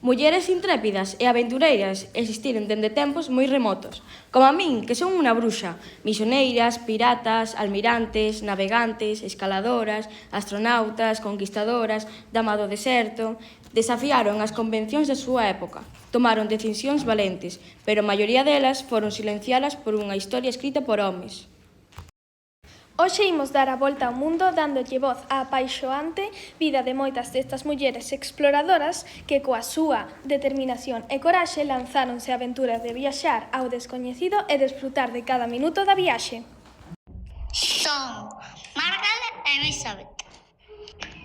Mulleres intrépidas e aventureiras existiron dende tempos moi remotos, como a min, que son unha bruxa, misioneiras, piratas, almirantes, navegantes, escaladoras, astronautas, conquistadoras, dama do deserto. Desafiaron as convencións da súa época, tomaron decisións valentes, pero a maioría delas foron silenciadas por unha historia escrita por homes. Hoxe imos dar a volta ao mundo dándolle voz á apaixoante vida de moitas destas mulleres exploradoras que coa súa determinación e coraxe lanzáronse a aventura de viaxar ao descoñecido e desfrutar de cada minuto da viaxe. Son Margaret Elizabeth.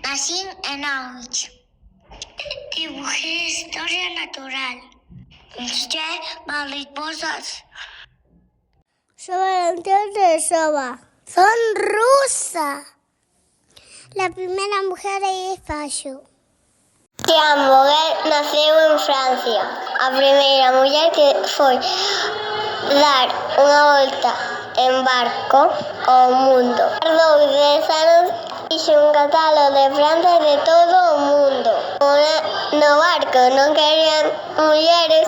Nací en Norwich. Dibujé historia natural. Estudié mariposas. Soy Valentina Tereshova. Son rusa. La primera mujer en fashion. Jeanne Moreau naceu en Francia. A primeira muller que foi dar unha volta en barco ao mundo. Tardou 10 anos e fixo un catálogo de plantas de todo o mundo. No barco non querían mulleres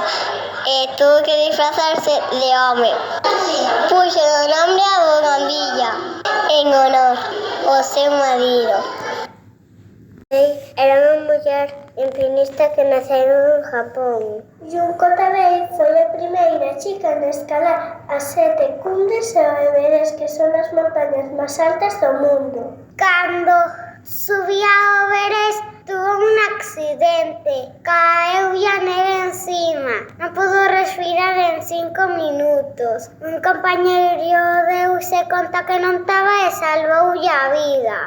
e tuvo que disfrazarse de home. Puxo o nombre a Bougainville en honor ao seu marido. Era unha muller alpinista que naceu en Japón. Junko Tabei foi a primeira chica en escalar as 7 cumbres do Everest, que son as montañas máis altas do mundo. Cando subía ao Everest, tuvo un accidente. Caeu a neve encima. Non pudo respirar en 5 minutos. Un compañeiro deuse conta que non estaba e salvoulle a vida.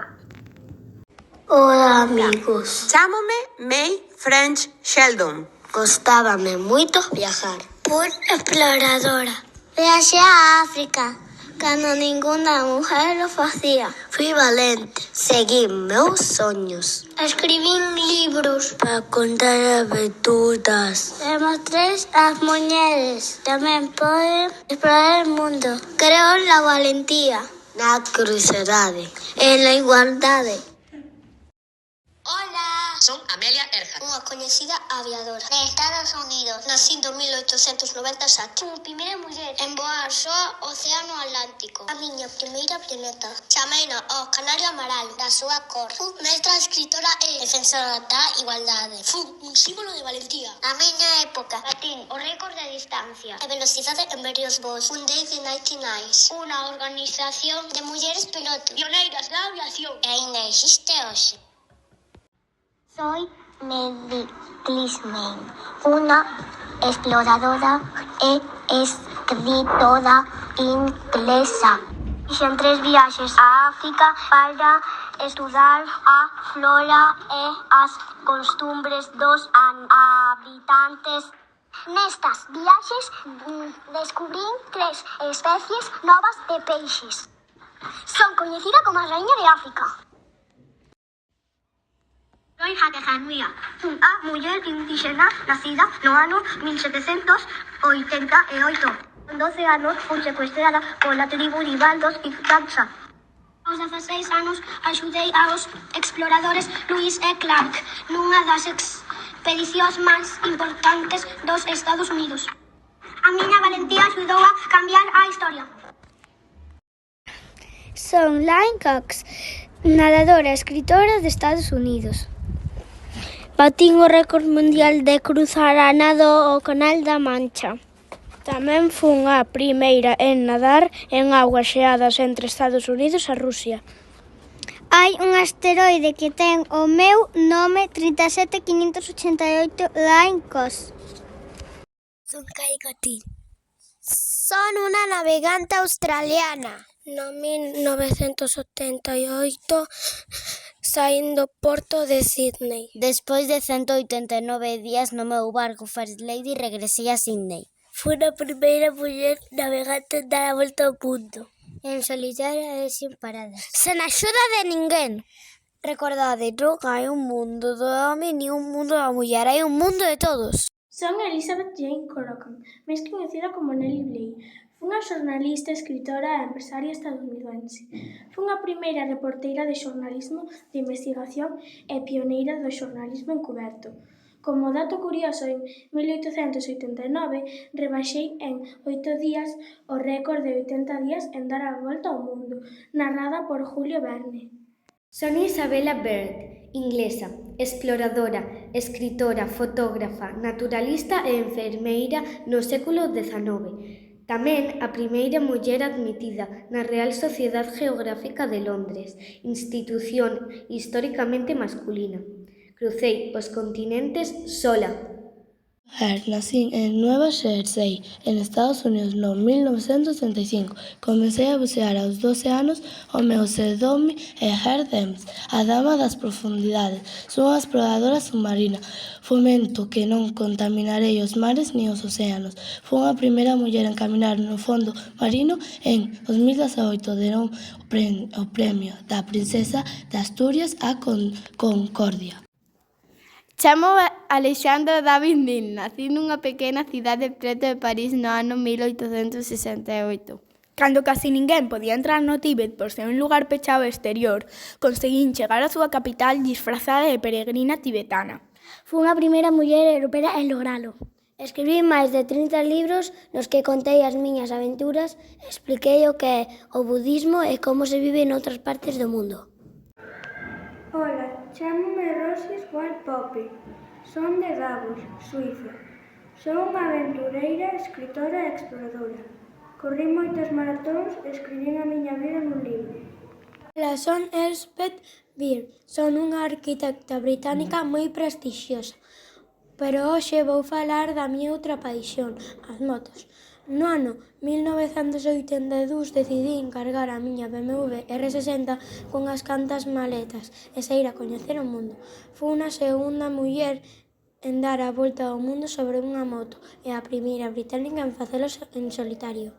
Hola, amigos. Chámome May French Sheldon. Gostábame moito viajar. Fui exploradora. Viaxé a África, cando ninguna mujer lo facía. Fui valente. Seguí meus soños. Escribín libros Para contar aventuras. Demostrei ás mulleres tamén poden explorar o mundo. Creo en la valentía. Na curiosidade. En la igualdade. Hola. Son Amelia Earhart. Unha coñecida aviadora de Estados Unidos. Nací en 1897. Como primeira muller en voar só o Océano Atlántico. A miña primeira planeta. Chameina ao canario amaral da súa cor. Fui mestra escritora e defensora da igualdade. Fui un símbolo de valentía. Na miña época, batín o récord de distancia e velocidade en varios voos. Fundei The 99s, unha organización de mulleres pilotos pioneiras da aviación. E ainda existe hoxe. Soy Nelly Glisman, una exploradora e escritora inglesa. Fixen 3 viaxes a África para estudar a flora e as costumbres dos habitantes. Nestas viaxes descubrín 3 especies novas de peixes. Son coñecida como a raíña de África. Soy Hatejanmia, unha muller indígena nacida no ano 1788. Con 12 anos fui secuestrada pola tribu Ribaldos e Kansa. Aos 16 anos axudei aos exploradores Lewis e Clark nunha das expedicións máis importantes dos Estados Unidos. A miña valentía axudou a cambiar a historia. Son Line Cox, nadadora e escritora de Estados Unidos. Batín o récord mundial de cruzar a nado o Canal da Mancha. Tamén fun a primeira en nadar en augas xeadas entre Estados Unidos e Rusia. Hai un asteroide que ten o meu nome 37588 Line Cox. Son Kai Gatil. Son unha navegante australiana. No 1978 saín do porto de Sydney. Despois de 189 días no meu barco First Lady regresei a Sydney. Fui a primeira muller navegante en dar a volta ao mundo. En solitaria e sin paradas. Sen axuda de ninguén. Recordade, non hai un mundo do home ni un mundo da muller, hai un mundo de todos. Son Elizabeth Jane Corcoran, máis coñecida como Nellie Bly. Fui unha xornalista, escritora e empresaria estadounidense. Fui a primeira reporteira de xornalismo de investigación e pioneira do xornalismo encuberto. Como dato curioso, en 1889 rebaixei en 8 días o récord de 80 días en dar a volta ao mundo, narrada por Julio Verne. Son Isabella Bird, inglesa, exploradora, escritora, fotógrafa, naturalista e enfermeira no século XIX. Tamén a primeira muller admitida na Real Sociedade Geográfica de Londres, institución históricamente masculina. Crucei os continentes sola. Nací en Nueva Jersey, en Estados Unidos, no 1935. Comecei a bucear aos 12 anos. O meu pseudónimo é Heather Dems, a dama das profundidades. Son unha exploradora submarina. Fomento que non contaminarei os mares nin os océanos. Fui a primeira muller en caminar no fondo marino. En 2018 deron o premio da Princesa de Asturias a Concordia. Chamo Alexandra David Nin, nací nunha pequena cidade preto de París no ano 1868. Cando casi ninguén podía entrar no Tíbet por ser un lugar pechado exterior, conseguín chegar á súa capital disfrazada de peregrina tibetana. Fui a primeira muller europea en logralo. Escribí máis de 30 libros nos que contei as miñas aventuras, expliquei o que é o budismo e como se vive noutras partes do mundo. Ola, chámome Rosie Poppy. Son de Davos, Suiza. Son unha aventureira, escritora e exploradora. Corrí moitas maratóns e escribín a miña vida nun libro. Ola, son Elspeth Bird. Son unha arquitecta británica moi prestixiosa. Pero hoxe vou falar da miña outra paixón, as motos. No ano 1982 decidí encargar a miña BMW R60 cunhas cantas maletas e saír a coñecer o mundo. Fui a segunda muller en dar a volta ao mundo sobre unha moto e a primeira británica en facelo en solitario.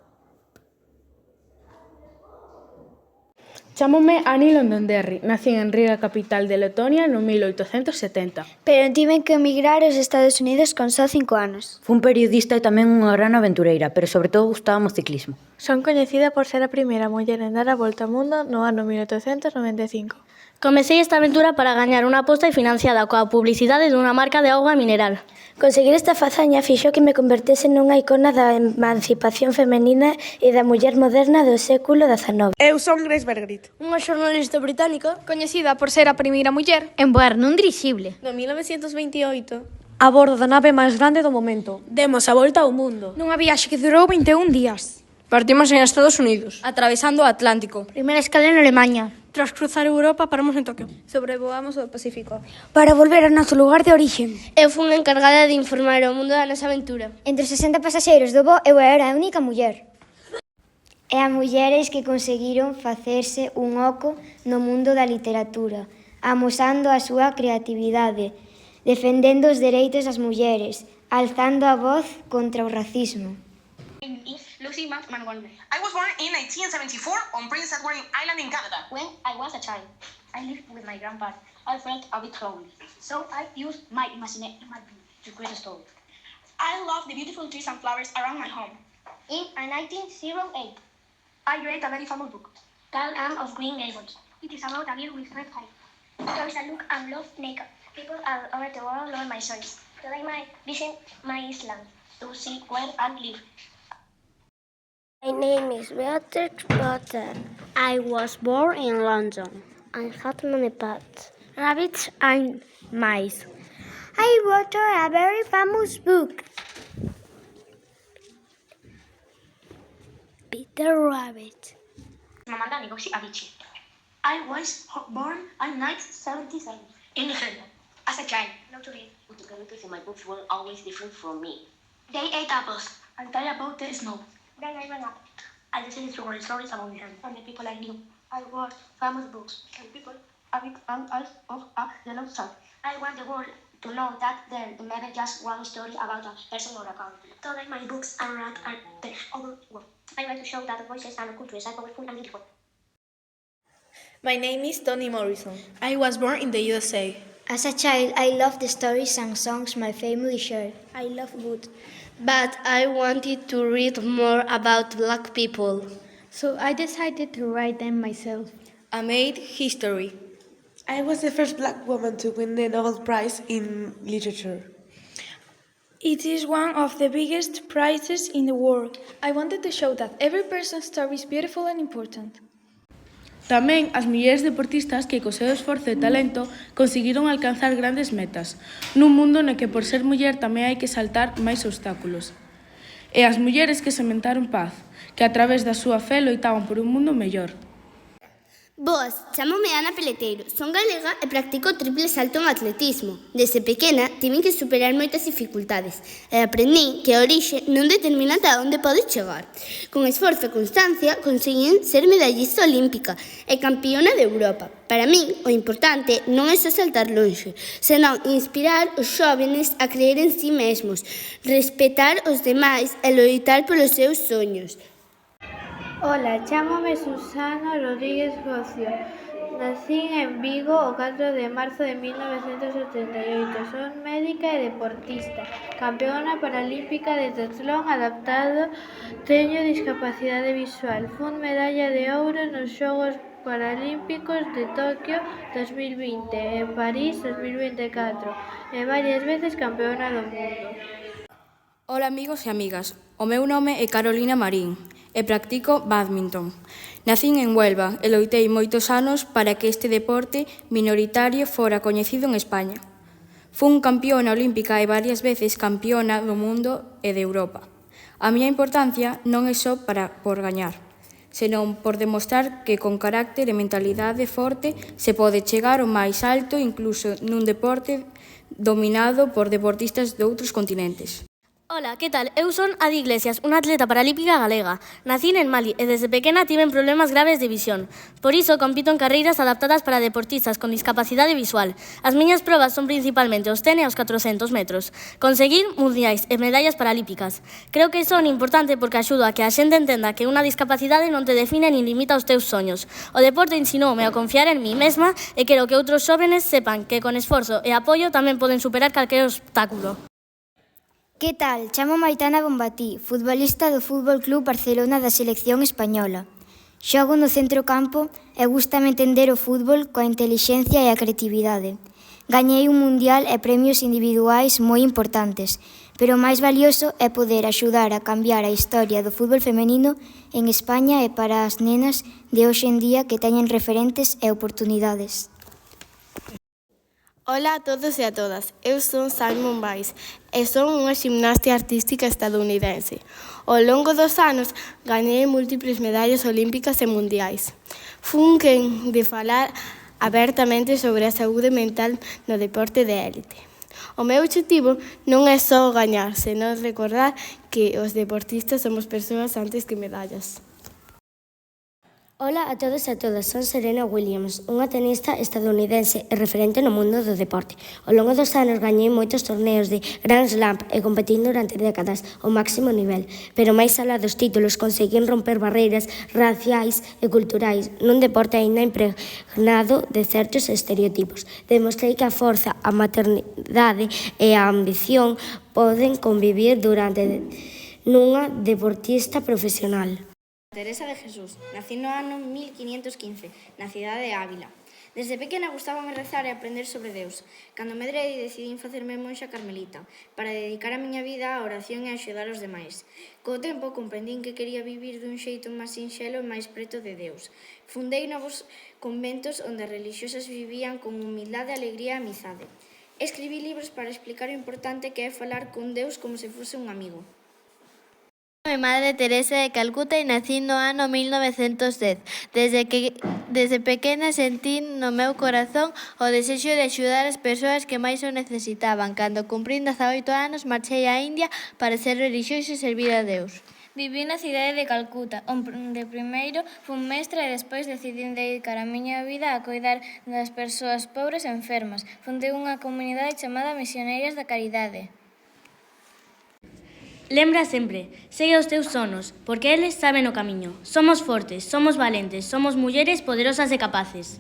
Chámome Annie Londonderry, nacín en Riga, capital de Letonia, no 1870. Pero tiven que emigrar aos Estados Unidos con só 5 anos. Fun periodista e tamén unha gran aventureira, pero sobre todo gustábame o ciclismo. Son coñecida por ser a primeira muller en dar a volta ao mundo no ano 1895. Comecei esta aventura para gañar unha aposta e financiada coa publicidade dunha marca de auga mineral. Conseguir esta fazaña fixo que me convertese nunha icona da emancipación femenina e da muller moderna do século XIX. Eu son Grace Bergrit, Unha xornalista británica Coñecida por ser a primeira muller En voar nun dirixible. no 1928. A bordo da nave máis grande do momento. Demos a volta ao mundo. nunha viaxe que durou 21 días. Partimos en Estados Unidos, atravesando o Atlántico. Primeira escala en Alemanha. Tras cruzar Europa, paramos en Tokio. Sobrevoamos o Pacífico. Para volver ao noso lugar de origen. Eu fui encargada de informar o mundo da nosa aventura. Entre os 60 pasaxeiros do voo, eu era a única muller. E a mulleres que conseguiron facerse un oco no mundo da literatura, amosando a súa creatividade, defendendo os dereitos das mulleres, alzando a voz contra o racismo. Lucy Montgomery. I was born in 1974 on Prince Edward Island in Canada. When I was a child, I lived with my grandpa. I felt a bit lonely, so I used my imagination to create a story. I love the beautiful trees and flowers around my home. In 1908, I read a very famous book. Tale of Green Gables. It is about a girl with red hair. Toys that look and love naked. People all over the world love my stories. So I might visit my island to see where and live. My name is Beatrix Potter. I was born in London. I had many pets, rabbits and mice. I wrote a very famous book. Peter Rabbit. Mamanda Ngozi Adichie. I was born in 1977 in Nigeria. As a child, Not to read. the characters in my books were always different from me. They ate apples. I tell about the snow. Then I ran up. I decided to write stories about them and the people I knew. I wrote famous books and people A big and eyes of a yellow shark. I want the world to know that there is never just one story about a person or a country. So that my books and art are the whole world. I want to show that the voices and the cultures are powerful and beautiful. My name is Toni Morrison. I was born in the USA. As a child, I loved the stories and songs my family shared. I love wood. But I wanted to read more about black people. So I decided to write them myself. I made history. I was the first black woman to win the Nobel Prize in Literature. It is one of the biggest prizes in the world. I wanted to show that every person's story is beautiful and important. Tamén as mulleres deportistas que co seu esforzo e talento conseguiron alcanzar grandes metas, nun mundo no que por ser muller tamén hai que saltar máis obstáculos. E as mulleres que sementaron paz, que a través da súa fe loitaban por un mundo mellor. Boas, chámome Ana Peleteiro, son galega e practico triple salto en atletismo. Desde pequena tiven que superar moitas dificultades e aprendín que a orixe non determina ata onde pode chegar. Con esforzo e constancia conseguín ser medallista olímpica e campiona de Europa. Para min, o importante non é só saltar lonxe, senón inspirar os xóvenes a creer en si mesmos, respetar os demais e loitar polos seus soños. Ola, chámome Susana Rodríguez Gocio. Nacín en Vigo o 4 de marzo de 1978. Son médica e deportista, campeona paralímpica de triatlón adaptado, teño discapacidade visual. Fun medalla de ouro nos Xogos Paralímpicos de Tokio 2020 e París 2024 e varias veces campeona do mundo. Ola amigos e amigas, o meu nome é Carolina Marín e practico bádminton. Nacín en Huelva e loitei moitos anos para que este deporte minoritario fora coñecido en España. Fun campiona olímpica e varias veces campiona do mundo e de Europa. A miña importancia non é só por gañar, senón por demostrar que con carácter e mentalidade forte se pode chegar ao máis alto incluso nun deporte dominado por deportistas de outros continentes. Ola, que tal? Eu son Adi Iglesias, unha atleta paralímpica galega. Nacín en Mali e desde pequena tiven problemas graves de visión. Por iso compito en carreiras adaptadas para deportistas con discapacidade visual. As miñas probas son principalmente os 100 e os 400 metros. Conseguir mundiais e medallas paralímpicas. Creo que son importante porque axudo a que a xente entenda que unha discapacidade non te define nin limita os teus soños. O deporte ensinoume a confiar en mí mesma e quero que outros xóvenes sepan que con esforzo e apoio tamén poden superar calquer obstáculo. Que tal? Chamo Maitana Bombatí, futbolista do Fútbol Club Barcelona da selección española. Xogo no centrocampo e gústame entender o fútbol coa intelixencia e a creatividade. Gañei un mundial e premios individuais moi importantes, pero o máis valioso é poder axudar a cambiar a historia do fútbol femenino en España e para as nenas de hoxe en día que teñen referentes e oportunidades. Ola a todos e a todas, eu son Simone Biles e son unha ximnasta artística estadounidense. Ao longo dos anos gañei múltiples medallas olímpicas e mundiais. Fun quen de falar abertamente sobre a saúde mental no deporte de élite. O meu objetivo non é só gañar, senón recordar que os deportistas somos persoas antes que medallas. Ola a todos e a todas, son Serena Williams, unha tenista estadounidense e referente no mundo do deporte. Ao longo dos anos gañei moitos torneos de Grand Slam e competín durante décadas ao máximo nivel, pero máis alá dos títulos conseguín romper barreiras raciais e culturais nun deporte aínda impregnado de certos estereotipos. Demostrei que a forza, a maternidade e a ambición poden convivir durante nunha deportista profesional. Teresa de Jesús, nací no ano 1515, na cidade de Ávila. Desde pequena gustábame rezar e aprender sobre Deus. Cando medrei, decidín facerme monxa carmelita, para dedicar a miña vida á oración e a axudar os demais. Co tempo, comprendín que quería vivir dun xeito máis sinxelo e máis preto de Deus. Fundei novos conventos onde as relixiosas vivían con humildade, alegría e amizade. Escribí libros para explicar o importante que é falar con Deus como se fose un amigo. Mi madre Teresa de Calcuta e nací no ano 1910. Desde pequena sentí no meu corazón o desexo de axudar as persoas que máis o necesitaban. Cando cumprín 18 anos, marchei á India para ser relixioso e servir a Deus. Viví na cidade de Calcuta, onde primeiro fun mestra e despois decidín dedicar a miña vida a coidar das persoas pobres e enfermas. Fundei unha comunidade chamada Misioneiras da Caridade. Lembra sempre, segue os teus sonos, porque eles saben o camiño. Somos fortes, somos valentes, somos mulleres poderosas e capaces.